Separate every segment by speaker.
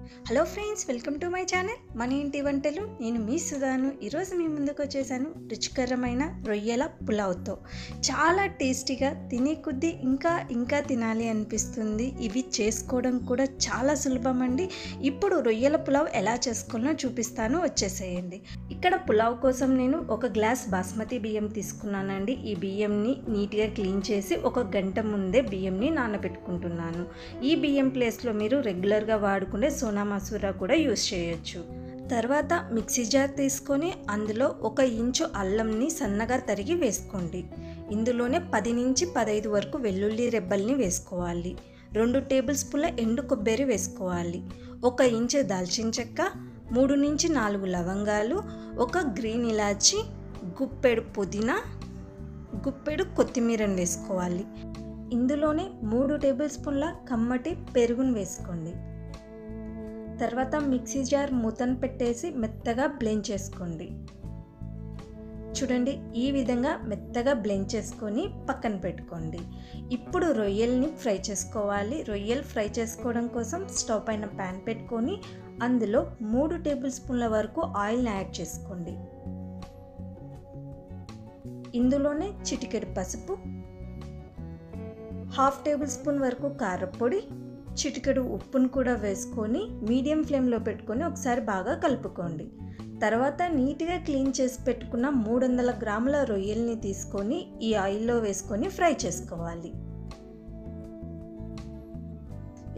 Speaker 1: Hello friends, welcome to my channel మన ఇంటి వంటలు. నేను మీ సుధాను. ఈరోజు మీ ముందుకు వచ్చేసాను రుచికరమైన రొయ్యల పులావ్తో. చాలా టేస్టీగా, తినే కొద్దీ ఇంకా తినాలి అనిపిస్తుంది. ఇవి చేసుకోవడం కూడా చాలా సులభం అండి. ఇప్పుడు రొయ్యల పులావ్ ఎలా చేసుకోవాలో చూపిస్తాను, వచ్చేసేయండి. ఇక్కడ పులావ్ కోసం నేను ఒక గ్లాస్ బాస్మతి బియ్యం తీసుకున్నానండి. ఈ బియ్యంని నీట్గా క్లీన్ చేసి ఒక గంట ముందే బియ్యంని నానబెట్టుకుంటున్నాను. ఈ బియ్యం ప్లేస్లో మీరు రెగ్యులర్గా వాడుకునే సోనా మసూరా కూడా యూస్ చేయొచ్చు. తర్వాత మిక్సీ జార్ తీసుకొని అందులో 1 ఇంచు అల్లంని సన్నగా తరిగి వేసుకోండి. ఇందులోనే 10 నుంచి 15 వరకు వెల్లుల్లి రెబ్బల్ని వేసుకోవాలి. 2 టేబుల్ స్పూన్ల ఎండు కొబ్బరి వేసుకోవాలి. 1 ఇంచు దాల్చిన చెక్క, 3 నుంచి 4 లవంగాలు, 1 గ్రీన్ ఇలాచి, గుప్పెడు పుదీనా, గుప్పెడు కొత్తిమీరని వేసుకోవాలి. ఇందులోనే 3 టేబుల్ స్పూన్ల కమ్మటి పెరుగును వేసుకోండి. తర్వాత మిక్సీ జార్ మూతను పెట్టేసి మెత్తగా బ్లెండ్ చేసుకోండి. చూడండి, ఈ విధంగా మెత్తగా బ్లెండ్ చేసుకొని పక్కన పెట్టుకోండి. ఇప్పుడు రొయ్యల్ని ఫ్రై చేసుకోవాలి. రొయ్యలు ఫ్రై చేసుకోవడం కోసం స్టవ్ పైన ప్యాన్ పెట్టుకొని అందులో 3 టేబుల్ స్పూన్ల వరకు ఆయిల్ని యాడ్ చేసుకోండి. ఇందులోనే చిటికెడు పసుపు, 1/2 టేబుల్ స్పూన్ వరకు కారపొడి, చిటికెడు ఉప్పును కూడా వేసుకొని మీడియం ఫ్లేమ్లో పెట్టుకొని ఒకసారి బాగా కలుపుకోండి. తర్వాత నీట్గా క్లీన్ చేసి పెట్టుకున్న 300 గ్రాముల రొయ్యల్ని తీసుకొని ఈ ఆయిల్లో వేసుకొని ఫ్రై చేసుకోవాలి.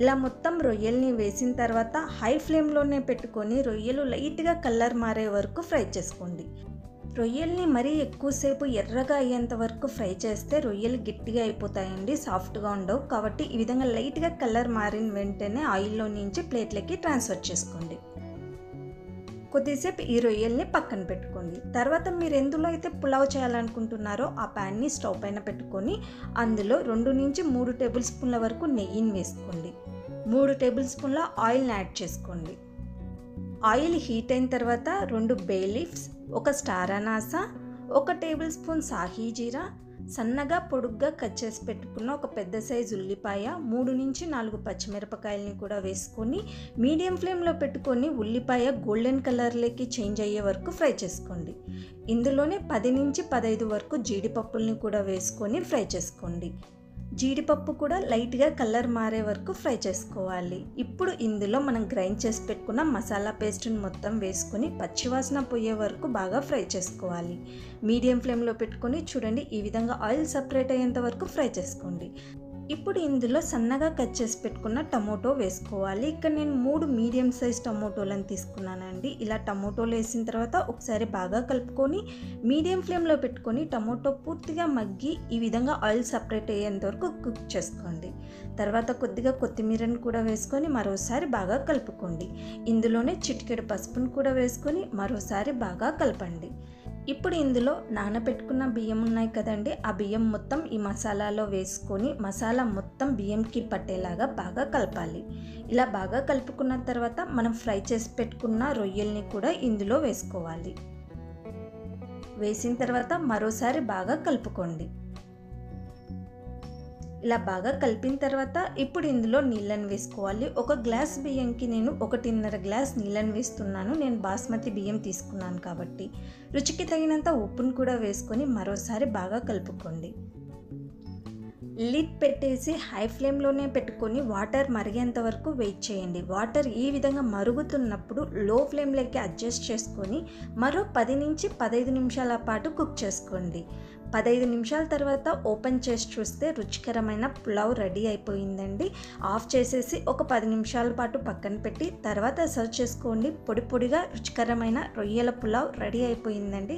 Speaker 1: ఇలా మొత్తం రొయ్యల్ని వేసిన తర్వాత హై ఫ్లేమ్లోనే పెట్టుకొని రొయ్యలు లైట్గా కలర్ మారే వరకు ఫ్రై చేసుకోండి. రొయ్యల్ని మరీ ఎక్కువసేపు ఎర్రగా అయ్యేంత వరకు ఫ్రై చేస్తే రొయ్యలు గట్టిగా అయిపోతాయండి, సాఫ్ట్గా ఉండవు. కాబట్టి ఈ విధంగా లైట్గా కలర్ మారిన వెంటనే ఆయిల్లో నుంచి ప్లేట్లకి ట్రాన్స్ఫర్ చేసుకోండి. కొద్దిసేపు ఈ రొయ్యల్ని పక్కన పెట్టుకోండి. తర్వాత మీరు ఎందులో అయితే పులావ్ చేయాలనుకుంటున్నారో ఆ ప్యాన్ని స్టవ్ పైన పెట్టుకొని అందులో 2 నుంచి 3 టేబుల్ స్పూన్ల వరకు నెయ్యిని వేసుకోండి. 3 టేబుల్ స్పూన్ల ఆయిల్ని యాడ్ చేసుకోండి. ఆయిల్ హీట్ అయిన తర్వాత 2 బే లీవ్స్, 1 స్టార్ అనాస, 1 టేబుల్ స్పూన్ సాహీ జీరా, సన్నగా పొడుగ్గా కట్ చేసి పెట్టుకున్న ఒక పెద్ద సైజు ఉల్లిపాయ, 3 నుంచి 4 పచ్చిమిరపకాయలని కూడా వేసుకొని మీడియం ఫ్లేమ్లో పెట్టుకొని ఉల్లిపాయ గోల్డెన్ కలర్లోకి చేంజ్ అయ్యే వరకు ఫ్రై చేసుకోండి. ఇందులోనే 10 నుంచి 15 వరకు జీడిపప్పుల్ని కూడా వేసుకొని ఫ్రై చేసుకోండి. జీడిపప్పు కూడా లైట్గా కలర్ మారే వరకు ఫ్రై చేసుకోవాలి. ఇప్పుడు ఇందులో మనం గ్రైండ్ చేసి పెట్టుకున్న మసాలా పేస్ట్ని మొత్తం వేసుకొని పచ్చివాసన పోయే వరకు బాగా ఫ్రై చేసుకోవాలి. మీడియం ఫ్లేమ్లో పెట్టుకొని చూడండి, ఈ విధంగా ఆయిల్ సపరేట్ అయ్యేంత వరకు ఫ్రై చేసుకోండి. ఇప్పుడు ఇందులో సన్నగా కట్ చేసి పెట్టుకున్న టమోటో వేసుకోవాలి. ఇక్కడ నేను 3 మీడియం సైజ్ టమోటోలను తీసుకున్నానండి. ఇలా టమోటోలు వేసిన తర్వాత ఒకసారి బాగా కలుపుకొని మీడియం ఫ్లేమ్లో పెట్టుకొని టమోటో పూర్తిగా మగ్గి ఈ విధంగా ఆయిల్ సపరేట్ అయ్యేంత వరకు కుక్ చేసుకోండి. తర్వాత కొద్దిగా కొత్తిమీరను కూడా వేసుకొని మరోసారి బాగా కలుపుకోండి. ఇందులోనే చిటికెడు పసుపును కూడా వేసుకొని మరోసారి బాగా కలపండి. ఇప్పుడు ఇందులో నానబెట్టుకున్న బియ్యం ఉన్నాయి కదండి, ఆ బియ్యం మొత్తం ఈ మసాలాలో వేసుకొని మసాలా మొత్తం బియ్యంకి పట్టేలాగా బాగా కలపాలి. ఇలా బాగా కలుపుకున్న తర్వాత మనం ఫ్రై చేసి పెట్టుకున్న రొయ్యల్ని కూడా ఇందులో వేసుకోవాలి. వేసిన తర్వాత మరోసారి బాగా కలుపుకోండి. ఇలా బాగా కలిపిన తర్వాత ఇప్పుడు ఇందులో నీళ్ళని వేసుకోవాలి. 1 గ్లాస్ బియ్యంకి నేను 1.5 గ్లాస్ నీళ్ళని వేస్తున్నాను. నేను బాస్మతి బియ్యం తీసుకున్నాను కాబట్టి. రుచికి తగినంత ఉప్పును కూడా వేసుకొని మరోసారి బాగా కలుపుకోండి. లిడ్ పెట్టేసి హై ఫ్లేమ్లోనే పెట్టుకొని వాటర్ మరిగేంత వరకు వెయిట్ చేయండి. వాటర్ ఈ విధంగా మరుగుతున్నప్పుడు లో ఫ్లేమ్లోకి అడ్జస్ట్ చేసుకొని మరో 10 నుంచి 15 నిమిషాల పాటు కుక్ చేసుకోండి. 15 నిమిషాల తర్వాత ఓపెన్ చేసి చూస్తే రుచికరమైన పులావ్ రెడీ అయిపోయిందండి. ఆఫ్ చేసేసి ఒక 10 నిమిషాల పాటు పక్కన పెట్టి తర్వాత సర్వ్ చేసుకోండి. పొడి పొడిగా రుచికరమైన రొయ్యల పులావ్ రెడీ అయిపోయిందండి.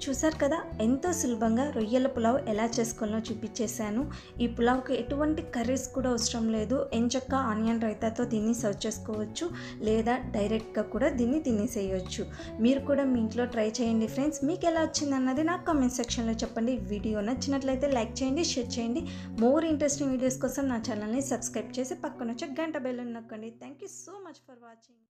Speaker 1: చూసారు కదా, ఎంతో సులభంగా రొయ్యల పులావ్ ఎలా చేసుకోవాలో చూపించేశాను. ఈ పులావ్కి ఎటువంటి కర్రీస్ కూడా అవసరం లేదు. ఎంచక్కా ఆనియన్ రైతాతో దీన్ని సర్వ్ చేసుకోవచ్చు, లేదా డైరెక్ట్గా కూడా దీన్ని తినేసేయచ్చు. మీరు కూడా మీ ఇంట్లో ట్రై చేయండి ఫ్రెండ్స్. మీకు ఎలా వచ్చిందన్నది నాకు కామెంట్ సెక్షన్లో చెప్పండి. వీడియో నచ్చినట్లయితే లైక్ చేయండి, షేర్ చేయండి. మోర్ ఇంట్రెస్టింగ్ వీడియోస్ కోసం నా ఛానల్ని సబ్స్క్రైబ్ చేసి పక్కన వచ్చే గంట బెల్ నొక్కండి. Thank you so much for watching.